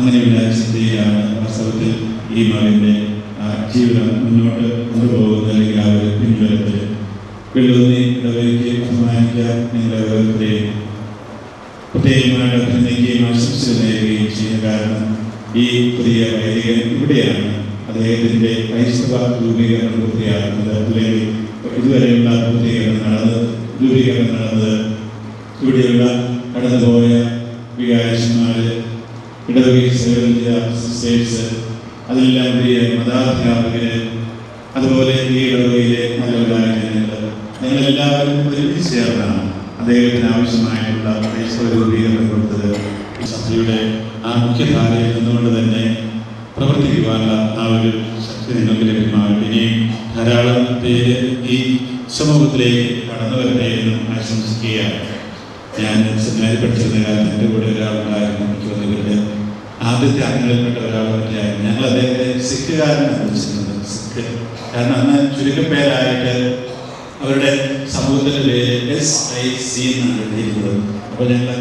അങ്ങനെയുള്ള ചിന്തയിലാണ് വാസ്തവത്തിൽ ഈ മകൻ്റെ ജീവിതം മുന്നോട്ട് കൊണ്ടുപോകുന്നത്. അല്ലെങ്കിൽ ആ ഒരു പിൻബലത്തിൽ വെള്ളൂന്നി ഇടവയ്ക്ക് ബഹുമാനിക്കാൻ നിങ്ങളെ ഓരോരുത്തരെയും പ്രത്യേകമായിട്ട് അഭിനന്ദിക്കുകയും ആശംസകൾ നേരുകയും ചെയ്യുന്ന കാരണം ഈ പുതിയ വൈദികൻ ഇവിടെയാണ് അദ്ദേഹത്തിൻ്റെ ക്രൈസ്തവ രൂപീകരണം പൂർത്തിയാക്കുന്നത്. അല്ലെങ്കിൽ ഇതുവരെയുള്ള രൂപീകരണം നടന്നത് ഇവിടെയുള്ള കടന്നുപോയ വികാരിച്ചന്മാർ, ഇടവകയിൽ സേവനം ചെയ്ത സിസ്റ്റേഴ്സ്, അതെല്ലാം വലിയ മതാധ്യാപകര്, അതുപോലെ ഈ ഇടവകയിലെ നല്ലവരായ ജനങ്ങൾ, ഞങ്ങളെല്ലാവരും ഒരുമിച്ച് ചേർന്നാണ് അദ്ദേഹത്തിന് ആവശ്യമായിട്ടുള്ള ക്രൈസ്തവ രൂപീകരണം കൊടുത്തത്. ഈ സഭയുടെ ആ മുഖ്യധാരയിൽ നിന്നുകൊണ്ട് തന്നെ പ്രവർത്തിക്കുവാനുള്ള ആ ഒരു ശക്തി നിങ്ങൾക്ക് ലഭ്യമാകട്ടെ. ഇനിയും ധാരാളം പേര് ഈ സമൂഹത്തിലേക്ക് കടന്നു വരട്ടെ എന്നും ആശംസിക്കുകയാണ്. ഞാൻ സെമിനാരിൽ പഠിച്ചിരുന്ന കാലത്ത് എൻ്റെ കൂടെ ഒരാളുണ്ടായിരുന്നു. എനിക്ക് വന്നവരുടെ ആദ്യത്തെ അംഗങ്ങളിൽപ്പെട്ട ഒരാൾ പറ്റിയായിരുന്നു. ഞങ്ങൾ അദ്ദേഹത്തെ സിഖുകാരനാണ് വിളിച്ചിരുന്നത്. സിഖ് കാരണം അന്ന് ചുരുക്കപ്പേരായിട്ട് അവരുടെ സമൂഹത്തിൻ്റെ പേര് SIC എന്നാണ് എഴുതിയിരുന്നത്. അപ്പോൾ ഞങ്ങൾ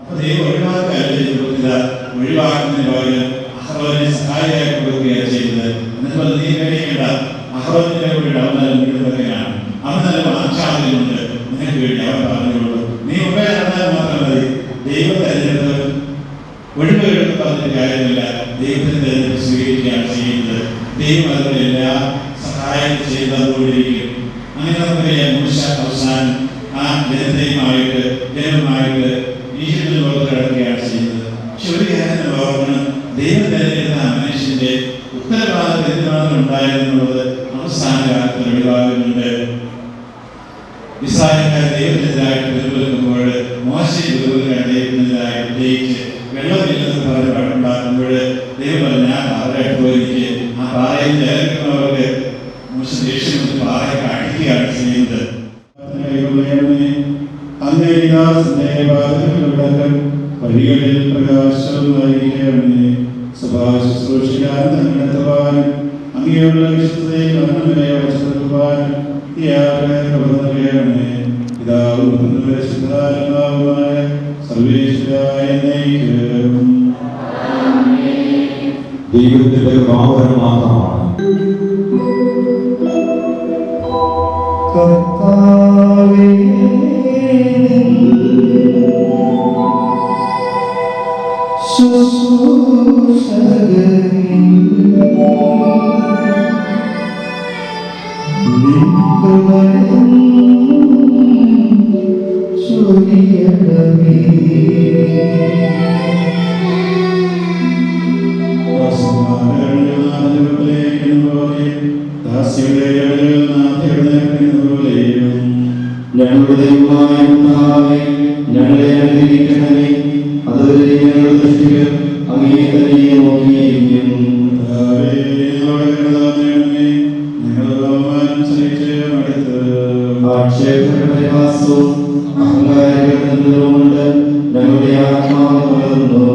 അപ്പോൾ ഈ ഒഴിവാക്കുന്നതിന് പകരം അഹ്റോനെ സഹായിയായി കൊടുക്കുകയാണ് ചെയ്യുന്നത്. എന്നിട്ട് നീ കഴിക്കേണ്ട അഹ്റോനിന്റെ കൂടെ അവനാണ് അവൻ നല്ല ആശാദനുണ്ട് നിനക്ക് വേണ്ടി അവൻ പറഞ്ഞുള്ളൂ. നീ ഉപേ നടന്നാൽ മാത്രം മതി. ദൈവം തെരഞ്ഞെടുത്ത് ഒഴിവുകൾ പറഞ്ഞിട്ട് കാര്യമില്ല. ദൈവത്തിന് തെരഞ്ഞെടുപ്പ് സ്വീകരിക്കുകയാണ് ചെയ്യുന്നത്. ദൈവം അതിന് എല്ലാ സഹായം ചെയ്തുകൊണ്ടിരിക്കും. അങ്ങനെ നമുക്കറിയാം മൂശ അവസാനം ആ ജനതയുമായിട്ട് ഈശ്വരന് ലോകത്ത് കിടക്കുകയാണ് ചെയ്യുന്നത്. പക്ഷെ ഒരു കാര്യം ഓർക്കണം, ദൈവം തെരഞ്ഞെടുത്ത മനുഷ്യന്റെ ഉത്തരവാദിത്വം എന്താണ് ഉണ്ടായിരുന്നുള്ളത് അവസാന കാലത്ത് വെളിവാകുന്നുണ്ട്. ഇസ്രായേൽക്കാർ ദൈവത്തിനെതിരായിട്ട് വെറുതെടുക്കുമ്പോൾ മോശയെ ദൈവത്തിനെതിരായിട്ട് ജയിച്ച് വെള്ളമില്ലെന്ന് പറഞ്ഞ് പാടുണ്ടാക്കുമ്പോൾ ദൈവം പറഞ്ഞു ആ പാറയായിട്ട് പോയിരിക്കെ ആ പാറയിൽ ചേർക്കുന്നവർക്ക് മോശ ദേഷ്യം പാറയെ കാണിക്കുകയാണ് ചെയ്യുന്നത്. വഴികളിൽ പ്രകാശം നൽകണമേ. സഭാശുശ്രൂഷകാരൻ നടത്തുവാനും അങ്ങനെയുള്ള വിശുദ്ധതയിൽ മരണവരെ വച്ചെടുക്കുവാനും നൽകണമേ. പിതാവും പരിശുദ്ധാത്മാവുമായ സർവേശ്വരായ ദൈവത്തിന്റെ കൃപാവരം മാത്രമാണ്. ഞങ്ങളുടെ ദൈവമായ കർത്താവേ, ഞങ്ങളെ അനുഗ്രഹിക്കണമേ. അതുവരെ ഞങ്ങളുടെ ദൃഷ്ടികൾ അങ്ങേ തന്നെ നോക്കിയിരിക്കും. ആക്ഷേപവും അഹങ്കാരവും കൊണ്ട് ഞങ്ങളുടെ ആത്മാവ് വളർന്നു.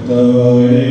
കർത്താവേ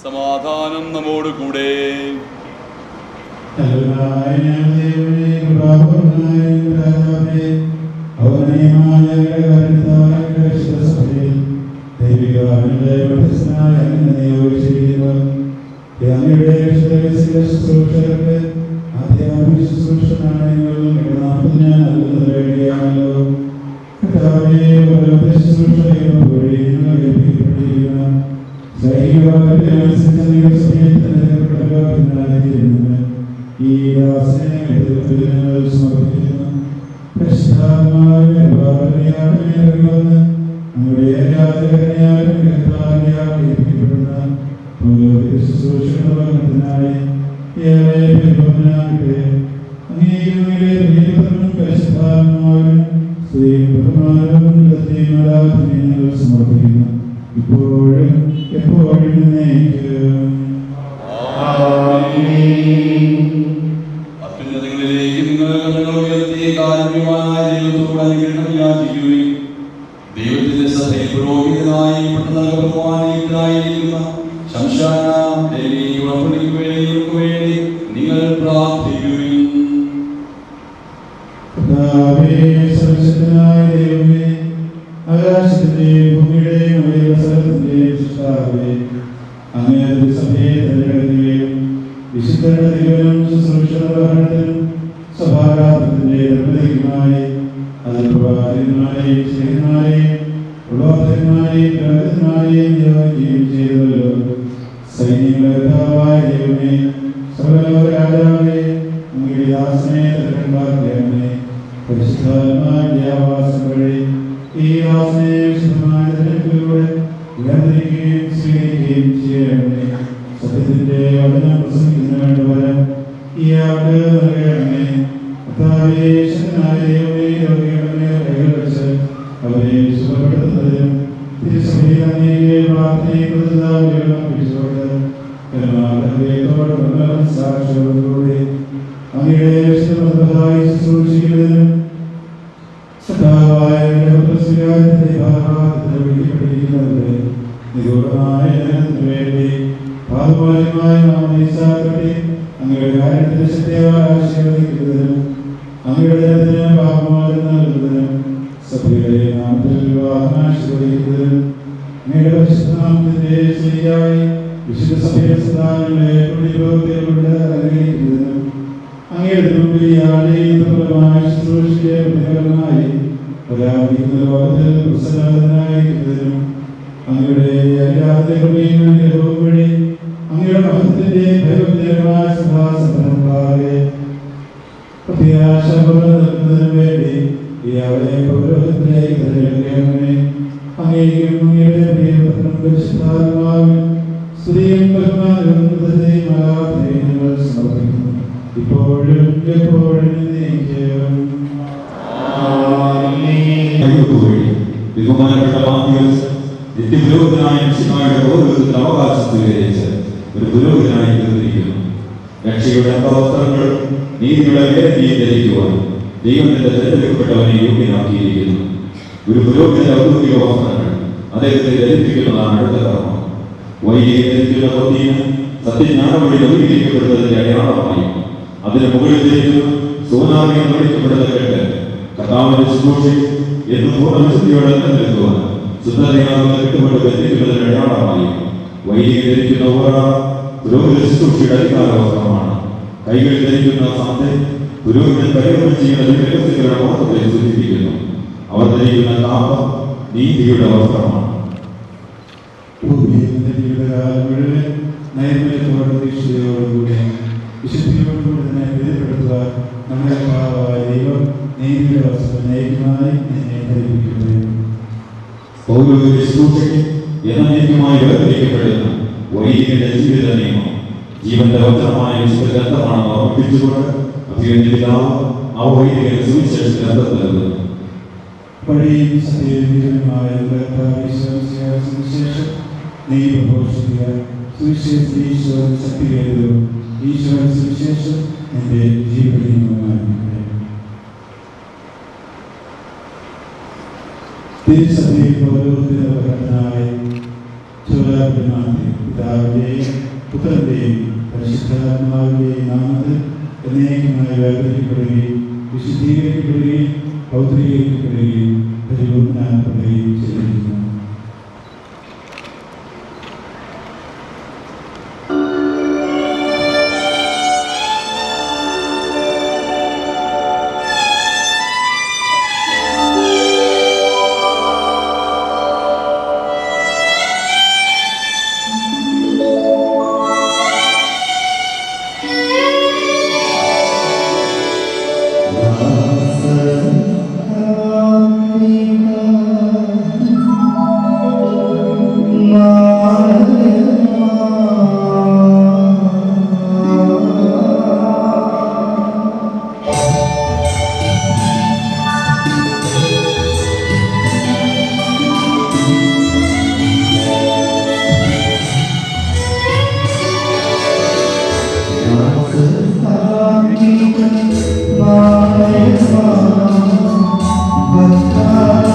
സമാധാനം നമ്മോട് കൂടെ. Amen. പ്രാർത്ഥിക്കുകയും ദൈവത്തിന്റെ സഭയിൽ പുരോഹിതനായി പ്രധാനമായിരിക്കുന്ന ശംശാന വേണ്ടി നിങ്ങൾ പ്രാർത്ഥിക്കുകയും ആകാശത്തിന്റെയും ഭൂമിയുടെയും സ്ഥലത്തിന്റെയും സൃഷ്ടാവേ, അങ്ങേ സഭയെ തിരഞ്ഞെടുക്കുകയും വിശുദ്ധരുടെ ദൈവനും ശുശ്രൂഷണത്തിനും സഭാരാധനത്തിന്റെ നിർമ്മതിക്കുമായി അതിൽ പ്രവാചകന്മാരെയും സ്നേഹന്മാരെയും പ്രവാചകന്മാരെയും പ്രവചന്മാരെയും നിയോഗിക്കുകയും ചെയ്തല്ലോ. സൈന്യങ്ങളുടെ കർത്താവായ ദൈവമേ, സകലലോക രാജാവേ, അങ്ങയുടെ ദാസനെ തിരഞ്ഞെടുക്കണമേ. പരിശുദ്ധാത്മാവിന്റെ ആവാസം വഴി ഈ ദാസനെ വിശുദ്ധമായ തിരഞ്ഞെടുപ്പിലൂടെ വേർതിരിക്കുകയും സ്വീകരിക്കുകയും ചെയ്യണമേ. സത്യത്തിന്റെ വചനം പ്രസംഗിക്കുന്നതിന് വേണ്ടി വരം ഈ ആൾക്ക് നൽകണമേ. കർത്താവേ, ശക്തനായ ദൈവമേ, രോഗികളുടെ കൈകൾ വെച്ച് അവരെ സുഖപ്പെടുത്തുന്നതിനും തിരുസഭയിൽ അങ്ങേക്ക് പ്രാർത്ഥനയും പ്രതിദാനങ്ങളും പിടിച്ചുകൊണ്ട് സാക്ഷിയോടുകൂടി അങ്ങയുടെ വിശുദ്ധമായി ശുശ്രൂഷിക്കുന്നതിനും വിളിക്കപ്പെട്ടിരിക്കുന്നത് നിഗൂഢമായ ജനത്തിന് വേണ്ടി ഭാഗമാന്യമായ നാമീസാക്കട്ടെ. അങ്ങയുടെ കാര്യത്തിന്റെ ശക്തിയായ ആശീർവദിക്കുന്നതിനും അങ്ങയുടെ ജനത്തിന് ഭാഗമായി നൽകുന്നതിനും സഭയുടെ നാമത്തിൽ വിവാഹം ആശീർവദിക്കുന്നതിനും അങ്ങയുടെ പരിശുദ്ധനാമത്തിന്റെ ശരിയായി വിശുദ്ധ സഭയുടെ സ്ഥാനങ്ങളെ പ്രതിരോധത്തിലൂടെ അനുഗ്രഹിക്കുന്നതിനും അങ്ങയുടെ മുമ്പിൽ യാതൊരുമായ ശുശ്രൂഷയെ പ്രതിഫലമായി പരാമർശിക്കുന്ന ലോകത്തിൽ പ്രസന്നനായിരിക്കുന്നതിനും അങ്ങയുടെ എല്ലാവരുടെയും അനുഗ്രഹവും വഴി അങ്ങയുടെ മഹത്വത്തിന്റെ ഭയങ്കരമായ സഭാസമ്പന്നങ്ങളാകെ പ്രത്യാശ നൽകുന്നതിനു വേണ്ടി ഇയാളെ പൗരോഹിത്യത്തിലേക്ക് തിരഞ്ഞെടുക്കണമേ. അങ്ങേക്കും അങ്ങയുടെ പ്രിയപുത്രനും പരിശുദ്ധാത്മാവിനും സ്തുതിയും ബഹുമാനവും ഞങ്ങൾ സമർപ്പിക്കുന്നു, ഇപ്പോഴും എപ്പോഴും എന്നേക്കും. ബഹുമാനപ്പെട്ട മാത്യൂസ് നിത്യപുരോഹിതനായ മിശിഹായുടെ പൗരോഹിത്യത്തിൽ അവകാശം സ്വീകരിച്ച് ഒരു പുരോഹിതനായി തീർന്നിരിക്കുന്നു. രക്ഷയുടെ അംഗവസ്ത്രങ്ങൾ നീതിയുടെ വേദനയെ ധരിക്കുവാൻ ദൈവത്തിന്റെ തിരഞ്ഞെടുക്കപ്പെട്ടവനെ യോഗ്യനാക്കിയിരിക്കുന്നു. ഒരു പുരോഹിതന്റെ ഔദ്യോഗിക വസ്ത്രങ്ങൾ അദ്ദേഹത്തെ ധരിപ്പിക്കുന്നതാണ് അടുത്ത കർമ്മം. വൈദികൻ ധരിക്കുന്ന പ്രതീന സത്യജ്ഞാനം വഴി നവീകരിക്കപ്പെടുന്നതിന്റെ അടയാളമായി അതിന് മുകളിൽ ധരിക്കുന്ന സോനാവിനെ നവീകരിക്കപ്പെടുന്ന കേട്ട് കർത്താവിന്റെ ശുശ്രൂഷയിൽ എന്നും പൂർണ്ണവിശുദ്ധിയോടെ നിലനിൽക്കുവാൻ ശുദ്ധതയാകുന്ന കെട്ടുകൊണ്ട് ബന്ധിക്കുന്നതിന് അടയാളമായി വൈദികൻ ധരിക്കുന്ന ഓരോ പുരോഹിത ശുശ്രൂഷയുടെ അധികാര വസ്ത്രമാണ്. കൈകളിൽ ധരിക്കുന്ന സാധ്യത പുരോഹിതൻ പരിഗണന ചെയ്യുന്ന വ്യക്തികളുടെ മഹത്വത്തെ സൂചിപ്പിക്കുന്നു. അവർ ധരിക്കുന്ന കാപ്പ നീതിയുടെ വസ്ത്രമാണ്. നൈർമല്യത്തോടെ ദീക്ഷയോടുകൂടി വിശുദ്ധിയോടുകൂടി തന്നെ വിധപ്പെടുത്തുവാൻ നമ്മുടെ ദൈവം നീതിയുടെ വസ്ത്രം നൈതികമായി എന്നെ ധരിപ്പിക്കുന്നത്. പൗരോഹിത ശുശ്രൂഷയ്ക്ക് എന്നേക്കുമായി വേർതിരിക്കപ്പെടുന്ന വൈദികന്റെ ജീവിത നിയമം ജീവന്റെ വസ്ത്രമായ വിശുദ്ധ ഗ്രന്ഥമാണെന്ന് ഓർമ്മിപ്പിച്ചുകൊണ്ട് അഭിനന്ദിതാവ് ആ വൈദികന്റെ സുവിശേഷത്തിൽ അർത്ഥം നൽകുന്നു. വഴിയും സത്യമായ സുവിശേഷം നീ പ്രഘോഷിക്കുക. സുവിശേഷത്തിൽ ഈശ്വരൻ ശക്തിയേതോ ഈശ്വരൻ സുവിശേഷം എൻ്റെ ജീവനീയമായിരിക്കട്ടെ. തിരുസഭയിൽ പൗരോഹിത്യത്തിന്റെ ഭരണത്തിനായി പിതാവിന്റെയും പുത്രന്റെയും പരിശുദ്ധാത്മാവിന്റെയും നാമത്തിൽ എന്നേക്കുമായി വേർതിരിക്കപ്പെടുകയും വിശുദ്ധീകരിക്കപ്പെടുകയും പൗത്രീകരിക്കപ്പെടുകയും പരിപൂർണ്ണപ്പെടുകയും ചെയ്തിരിക്കുന്നു. Bye.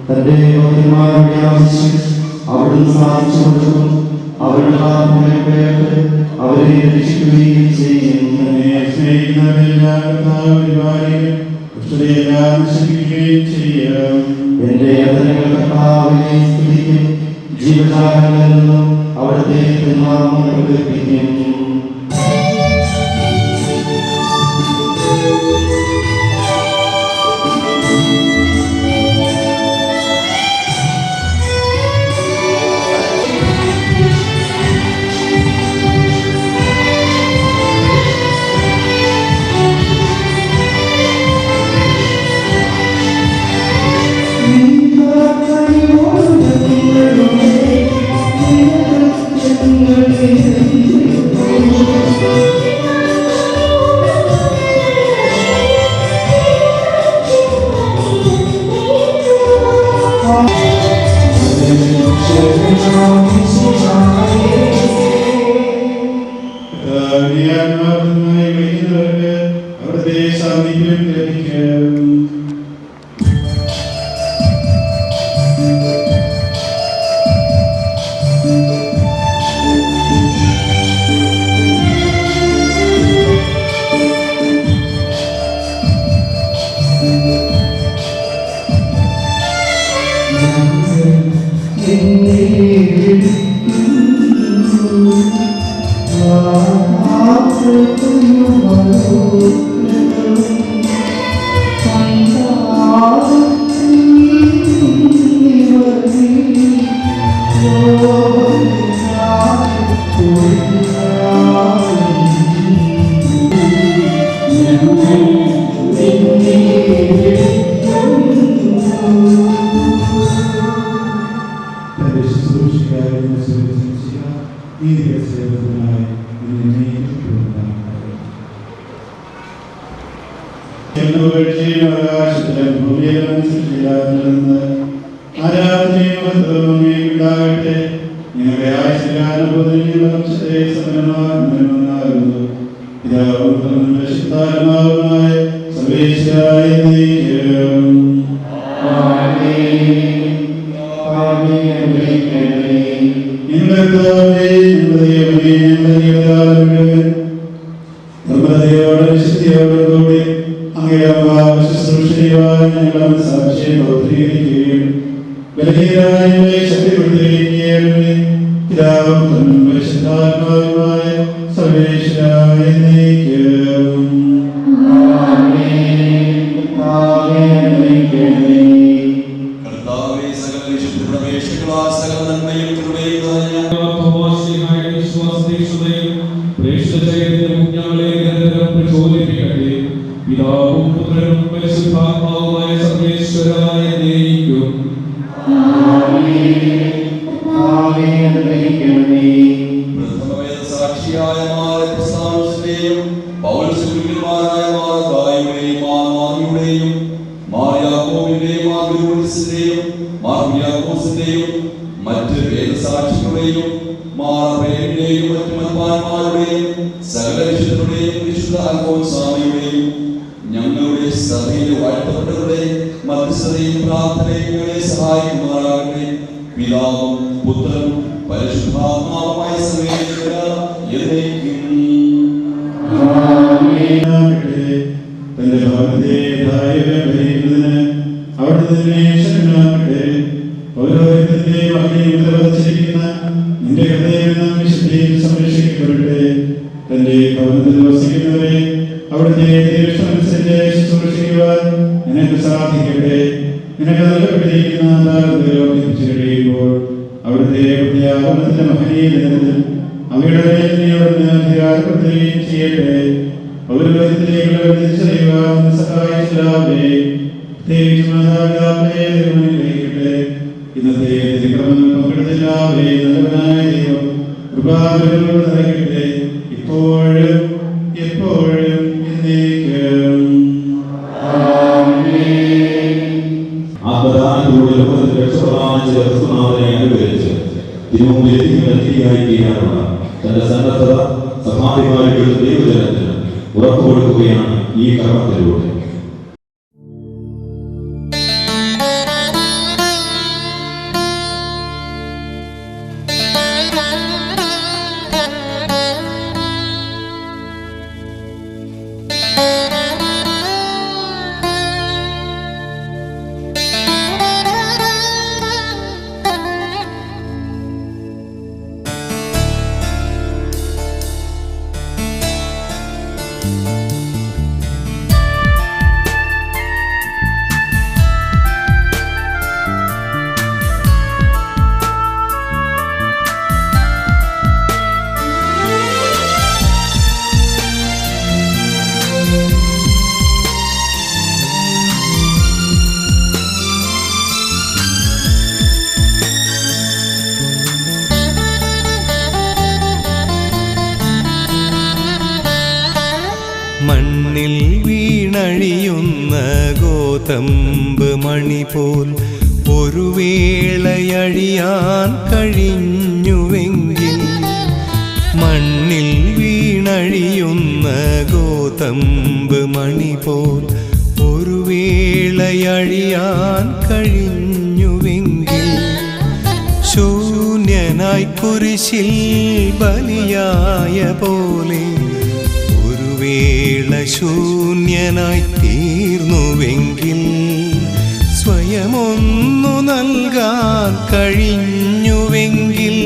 തന്റെ ഭക്തന്മാരുടെ ആവശ്യം അവിടുന്ന് സാധിച്ചു കൊടുക്കും. അവരുടെ പ്രാർത്ഥനകൾ കേട്ട് അവരെ രക്ഷിക്കുകയും ചെയ്യും. എന്റെ യാതനകൾ കർത്താവിനെ സ്തുതിക്കും. ജീവജാലങ്ങളിൽ നിന്നും അവിടുത്തെ തിരുനാമം പ്രകീർത്തിക്കും. അവിടുത്തെ സാമീപ്യം ലഭിക്കും. തന്റെ സന്നദ്ധത സമാധിമാരുടെ ദൈവജനത്തിന് ഉറപ്പുകൊടുക്കുകയാണ് ഈ കർമ്മത്തിലൂടെ. ഗോതമ്പ് മണി പോൽ ഒരു വേളയഴിയാൻ കഴിഞ്ഞുവെങ്കിൽ, മണ്ണിൽ വീണഴിയുന്ന ഗോതമ്പ് മണി പോൽ ഒരു വേളയഴിയാൻ കഴിഞ്ഞുവെങ്കിൽ, ശൂന്യനായി കുരിശിൽ ബലിയായ പോലെ ഒരു വേള ശൂന്യനായി തീർന്നുവെങ്കിൽ, സ്വയമൊന്നു നൽകാൻ കഴിഞ്ഞുവെങ്കിൽ,